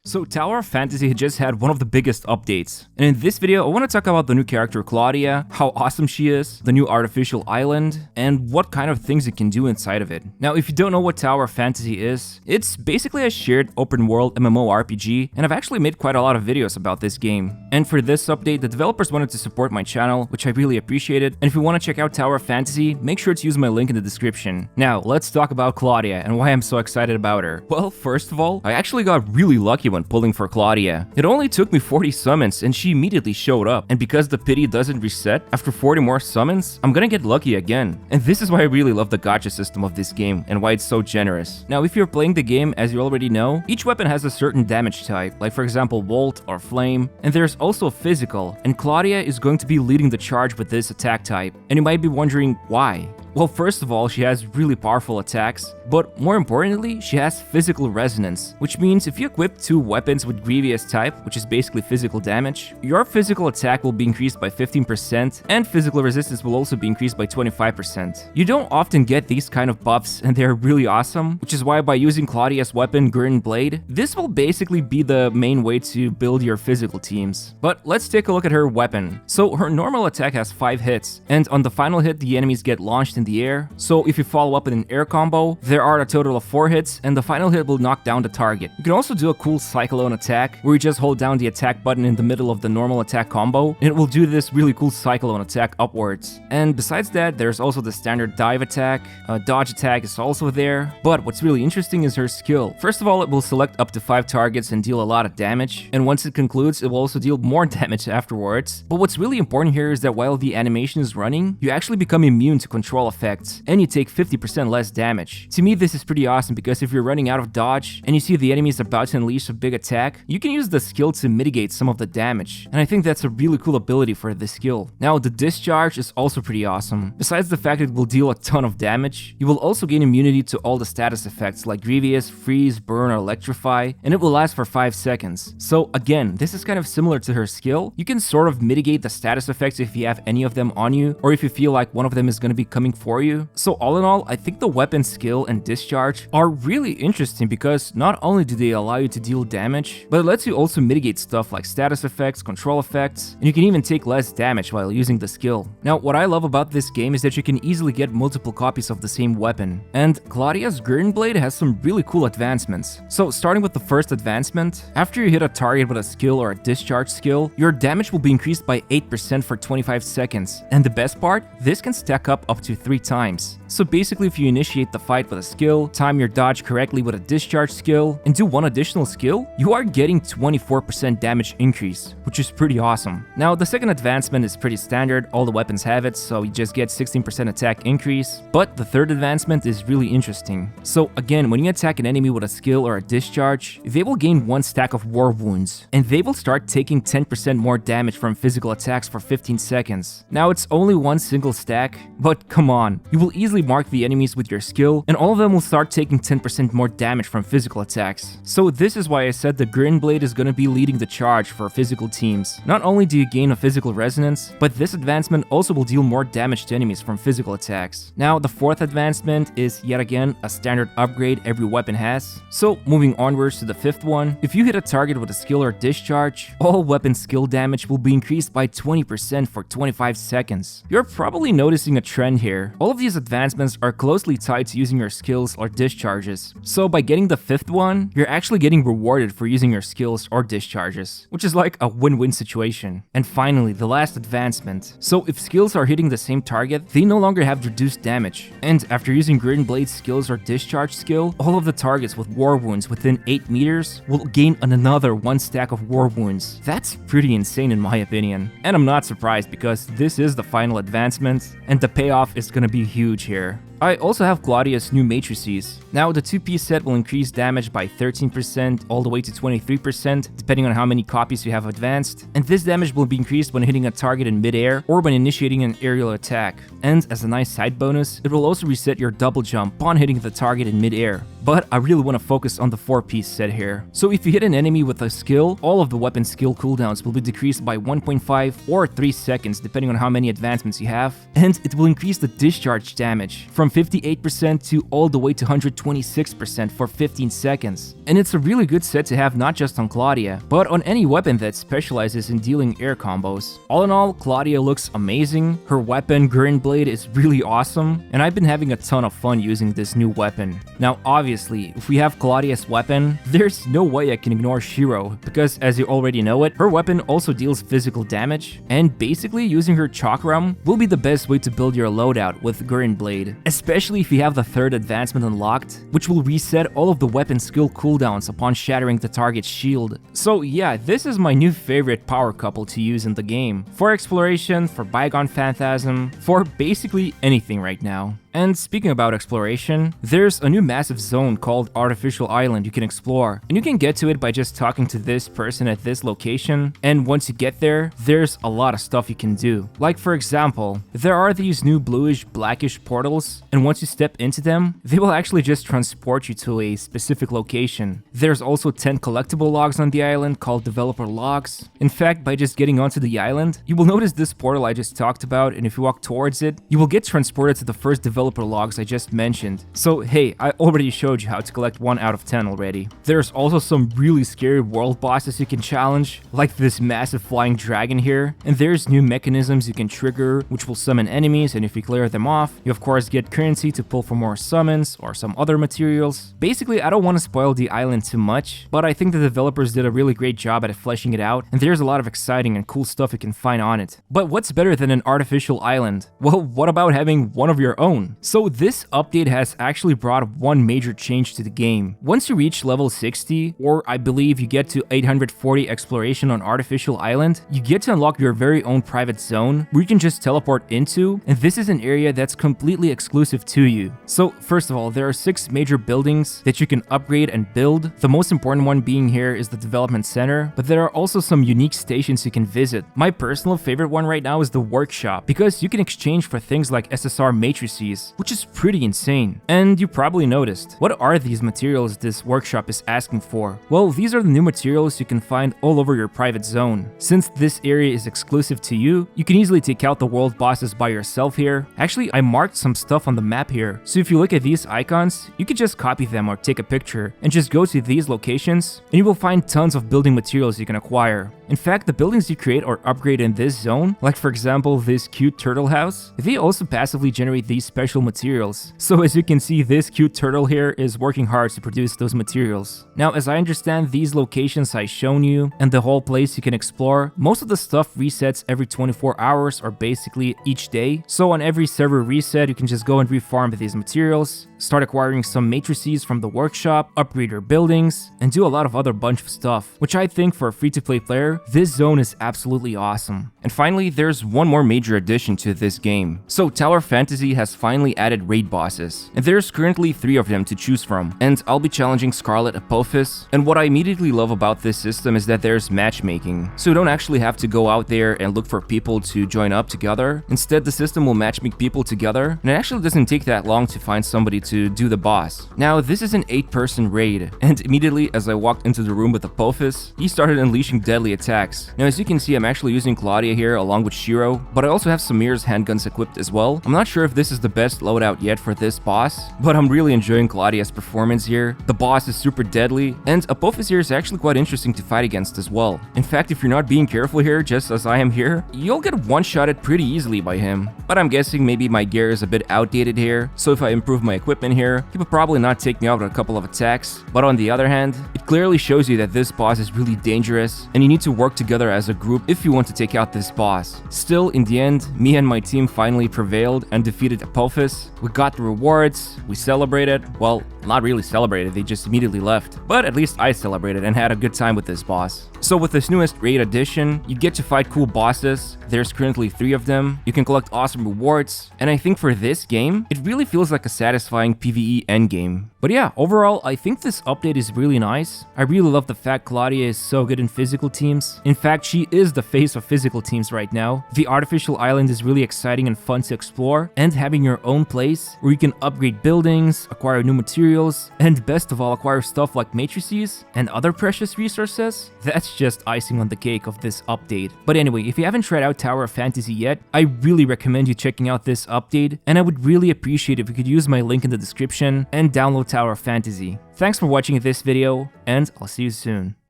So Tower of Fantasy just had one of the biggest updates, and in this video I want to talk about the new character Claudia, how awesome she is, the new artificial island, and what kind of things it can do inside of it. Now if you don't know what Tower of Fantasy is, it's basically a shared open world MMORPG, and I've actually made quite a lot of videos about this game. And for this update, the developers wanted to support my channel, which I really appreciated, and if you want to check out Tower of Fantasy, make sure to use my link in the description. Now let's talk about Claudia and why I'm so excited about her. Well, first of all, I actually got really lucky when pulling for Claudia. It only took me 40 summons and she immediately showed up, and because the pity doesn't reset after 40 more summons, I'm gonna get lucky again. And this is why I really love the gacha system of this game and why it's so generous. Now if you're playing the game, as you already know, each weapon has a certain damage type, like for example Volt or Flame, and there's also physical, and Claudia is going to be leading the charge with this attack type. And you might be wondering why. Well, first of all, she has really powerful attacks, but more importantly, she has physical resonance, which means if you equip two weapons with Grievous type, which is basically physical damage, your physical attack will be increased by 15% and physical resistance will also be increased by 25%. You don't often get these kind of buffs and they're really awesome, which is why by using Claudia's weapon, Grin Blade, this will basically be the main way to build your physical teams. But let's take a look at her weapon. So her normal attack has 5 hits, and on the final hit, the enemies get launched in the air. So if you follow up with an air combo, there are a total of 4 hits, and the final hit will knock down the target. You can also do a cool Cyclone attack, where you just hold down the attack button in the middle of the normal attack combo, and it will do this really cool Cyclone attack upwards. And besides that, there's also the standard dive attack, dodge attack is also there, but what's really interesting is her skill. First of all, it will select up to 5 targets and deal a lot of damage, and once it concludes, it will also deal more damage afterwards. But what's really important here is that while the animation is running, you actually become immune to control effects, and you take 50% less damage. To me, this is pretty awesome because if you're running out of dodge and you see the enemy is about to unleash a big attack, you can use the skill to mitigate some of the damage, and I think that's a really cool ability for this skill. Now, the discharge is also pretty awesome. Besides the fact it will deal a ton of damage, you will also gain immunity to all the status effects like Grievous, Freeze, Burn, or Electrify, and it will last for 5 seconds. So again, this is kind of similar to her skill. You can sort of mitigate the status effects if you have any of them on you, or if you feel like one of them is going to be coming for you. So all in all, I think the weapon skill and discharge are really interesting because not only do they allow you to deal damage, but it lets you also mitigate stuff like status effects, control effects, and you can even take less damage while using the skill. Now, what I love about this game is that you can easily get multiple copies of the same weapon, and Claudia's Grin Blade has some really cool advancements. So starting with the first advancement, after you hit a target with a skill or a discharge skill, your damage will be increased by 8% for 25 seconds, and the best part, this can stack up to 3 times. So basically, if you initiate the fight with a skill, time your dodge correctly with a discharge skill, and do one additional skill, you are getting 24% damage increase, which is pretty awesome. Now, the second advancement is pretty standard, all the weapons have it, so you just get 16% attack increase, but the third advancement is really interesting. So again, when you attack an enemy with a skill or a discharge, they will gain 1 stack of war wounds, and they will start taking 10% more damage from physical attacks for 15 seconds. Now, it's only 1 single stack, but come on, you will easily mark the enemies with your skill, and all of them will start taking 10% more damage from physical attacks. So this is why I said the Grin Blade is gonna be leading the charge for physical teams. Not only do you gain a physical resonance, but this advancement also will deal more damage to enemies from physical attacks. Now, the fourth advancement is yet again a standard upgrade every weapon has. So moving onwards to the fifth one, if you hit a target with a skill or discharge, all weapon skill damage will be increased by 20% for 25 seconds. You're probably noticing a trend here. All of these advancements are closely tied to using your skills or discharges. So by getting the fifth one, you're actually getting rewarded for using your skills or discharges, which is like a win-win situation. And finally, the last advancement. So if skills are hitting the same target, they no longer have reduced damage. And after using Grin Blade's skills or discharge skill, all of the targets with war wounds within 8 meters will gain another 1 stack of war wounds. That's pretty insane in my opinion. And I'm not surprised because this is the final advancement, and the payoff is gonna be huge here. I also have Claudia's new matrices. Now, the 2P set will increase damage by 13% all the way to 23%, depending on how many copies you have advanced, and this damage will be increased when hitting a target in midair or when initiating an aerial attack. And as a nice side bonus, it will also reset your double jump upon hitting the target in midair. But I really want to focus on the 4-piece set here. So if you hit an enemy with a skill, all of the weapon skill cooldowns will be decreased by 1.5 or 3 seconds, depending on how many advancements you have, and it will increase the discharge damage from from 58% to all the way to 126% for 15 seconds. And it's a really good set to have not just on Claudia, but on any weapon that specializes in dealing air combos. All in all, Claudia looks amazing, her weapon, Grin Blade, is really awesome, and I've been having a ton of fun using this new weapon. Now obviously, if we have Claudia's weapon, there's no way I can ignore Shiro, because as you already know it, her weapon also deals physical damage, and basically using her chakram will be the best way to build your loadout with Grin Blade, especially if you have the third advancement unlocked, which will reset all of the weapon skill cooldowns upon shattering the target's shield. So yeah, this is my new favorite power couple to use in the game, for exploration, for bygone phantasm, for basically anything right now. And speaking about exploration, there's a new massive zone called Artificial Island you can explore, and you can get to it by just talking to this person at this location, and once you get there, there's a lot of stuff you can do. Like for example, there are these new bluish blackish portals, and once you step into them, they will actually just transport you to a specific location. There's also 10 collectible logs on the island called developer logs. In fact, by just getting onto the island, you will notice this portal I just talked about, and if you walk towards it, you will get transported to the first developer logs I just mentioned. So hey, I already showed you how to collect 1 out of 10 already. There's also some really scary world bosses you can challenge, like this massive flying dragon here, and there's new mechanisms you can trigger which will summon enemies, and if you clear them off, you of course get currency to pull for more summons or some other materials. Basically, I don't want to spoil the island too much, but I think the developers did a really great job at fleshing it out, and there's a lot of exciting and cool stuff you can find on it. But what's better than an artificial island? Well, what about having one of your own? So this update has actually brought one major change to the game. Once you reach level 60, or I believe you get to 840 exploration on Artificial Island, you get to unlock your very own private zone where you can just teleport into, and this is an area that's completely exclusive to you. So first of all, there are 6 major buildings that you can upgrade and build. The most important one being here is the development center, but there are also some unique stations you can visit. My personal favorite one right now is the workshop, because you can exchange for things like SSR matrices, which is pretty insane. And you probably noticed, what are these materials this workshop is asking for? Well, these are the new materials you can find all over your private zone. Since this area is exclusive to you, you can easily take out the world bosses by yourself here. Actually, I marked some stuff on the map here, so if you look at these icons, you can just copy them or take a picture and just go to these locations, and you will find tons of building materials you can acquire. In fact, the buildings you create or upgrade in this zone, like for example this cute turtle house, they also passively generate these special materials. So as you can see, this cute turtle here is working hard to produce those materials. Now, as I understand these locations I've shown you and the whole place you can explore, most of the stuff resets every 24 hours or basically each day. So on every server reset, you can just go and reform these materials, start acquiring some matrices from the workshop, upgrade your buildings, and do a lot of other bunch of stuff, which I think for a free-to-play player, this zone is absolutely awesome. And finally, there's one more major addition to this game. So Tower of Fantasy has finally added raid bosses, and there's currently 3 of them to choose from, and I'll be challenging Scarlet Apophis. And what I immediately love about this system is that there's matchmaking, so you don't actually have to go out there and look for people to join up together. Instead, the system will matchmake people together, and it actually doesn't take that long to find somebody to do the boss. Now, this is an 8-person raid, and immediately as I walked into the room with Apophis, he started unleashing deadly attacks. Now, as you can see, I'm actually using Claudia here along with Shiro, but I also have Samir's handguns equipped as well. I'm not sure if this is the best loadout yet for this boss, but I'm really enjoying Claudia's performance here. The boss is super deadly, and Apophis here is actually quite interesting to fight against as well. In fact, if you're not being careful here, just as I am here, you'll get one-shotted pretty easily by him. But I'm guessing maybe my gear is a bit outdated here, so if I improve my equipment here, he would probably not take me out with a couple of attacks. But on the other hand, it clearly shows you that this boss is really dangerous, and you need to work together as a group if you want to take out this boss. Still, in the end, me and my team finally prevailed and defeated Apophis. We got the rewards, we celebrated. Well, not really celebrated, they just immediately left. But at least I celebrated and had a good time with this boss. So with this newest raid addition, you get to fight cool bosses. There's currently 3 of them. You can collect awesome rewards. And I think for this game, it really feels like a satisfying PvE endgame. But yeah, overall, I think this update is really nice. I really love the fact Claudia is so good in physical teams. In fact, she is the face of physical teams right now. The artificial island is really exciting and fun to explore, and having your own place where you can upgrade buildings, acquire new materials, and best of all, acquire stuff like matrices and other precious resources, that's just icing on the cake of this update. But anyway, if you haven't tried out Tower of Fantasy yet, I really recommend you checking out this update, and I would really appreciate if you could use my link in the description and download Tower of Fantasy. Thanks for watching this video, and I'll see you soon.